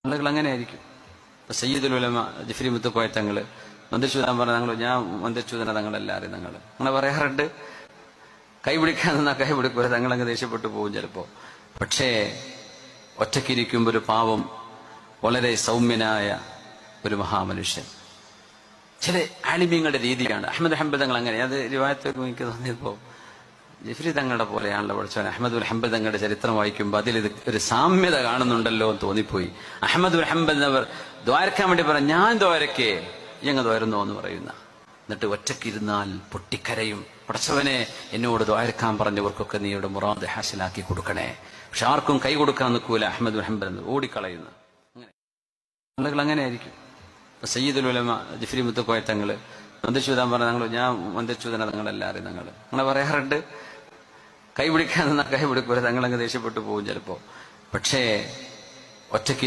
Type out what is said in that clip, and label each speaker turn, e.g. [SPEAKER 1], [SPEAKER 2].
[SPEAKER 1] ആളുകൾ അങ്ങനെ ആയിരിക്കും. ഇപ്പൊ സയ്യിദുൽ ഉലമ ജിഫ്രി മുത്തുക്കോയ തങ്ങള് മന്ദിരചൂതാൻ പറഞ്ഞ തങ്ങൾ, ഞാൻ മന്ദിരചൂതന തങ്ങളെല്ലാവരും തങ്ങൾ അങ്ങനെ പറയാറുണ്ട്. കൈ പിടിക്കാൻ നിന്നാ കൈ പിടിക്കൂല, തങ്ങളങ്ങ് ദേഷ്യപ്പെട്ടു പോകും ചിലപ്പോ. പക്ഷേ ഒറ്റയ്ക്കിരിക്കുമ്പോൾ ഒരു പാവം, വളരെ സൗമ്യനായ ഒരു മഹാമനുഷ്യൻ. ചില ആലിമ്യങ്ങളുടെ രീതിയാണ്. അഹമ്മദ് ഹംബൽ തങ്ങൾ അങ്ങനെ, അത് റിവായത്തൊക്കെ എനിക്ക് തോന്നിയപ്പോ ജിഫ്രി തങ്ങളുടെ പോലെയാണല്ലോ പഠിച്ചവൻ. അഹമ്മദുൽ ഹംബൽ തങ്ങളുടെ ചരിത്രം വായിക്കുമ്പോൾ അതിൽ ഇത് ഒരു സാമ്യത കാണുന്നുണ്ടല്ലോ എന്ന് തോന്നിപ്പോയി. അഹമ്മദുൽ ഹംബൽ എന്നവർ ദ്വാരക്കാൻ വേണ്ടി പറയാം, ഞാൻ ദ്വാരക്കേ ഞങ്ങൾ ദ്വാരുന്നോ എന്ന് പറയുന്ന, എന്നിട്ട് ഒറ്റക്കിരുന്നാൽ പൊട്ടിക്കരയും, പടച്ചവനെ എന്നോട് ദ്വാരക്കാൻ പറഞ്ഞവർക്കൊക്കെ നീയുടെ മുറാദ് ഹാസിലാക്കി കൊടുക്കണേ. പക്ഷെ ആർക്കും കൈ കൊടുക്കാൻ നിൽക്കൂല അഹമ്മദുൽ ഹംബൽ എന്ന് ഓടിക്കളയുന്ന ആളുകൾ അങ്ങനെ ആയിരിക്കും. സയ്യിദുൽ ഉലമ ജിഫ്രി മുത്തുക്കോയ തങ്ങള് മന്ദിരചൂതാൻ പറഞ്ഞ തങ്ങൾ, ഞാൻ മന്ദിരചൂതന തങ്ങളെല്ലാവരും തങ്ങൾ അങ്ങനെ പറയാറുണ്ട്. കൈ പിടിക്കാൻ നിന്നാ കൈ പിടിക്കൂല, തങ്ങളങ്ങ് ദേഷ്യപ്പെട്ടു പോകും ചിലപ്പോ. പക്ഷേ ഒറ്റയ്ക്ക്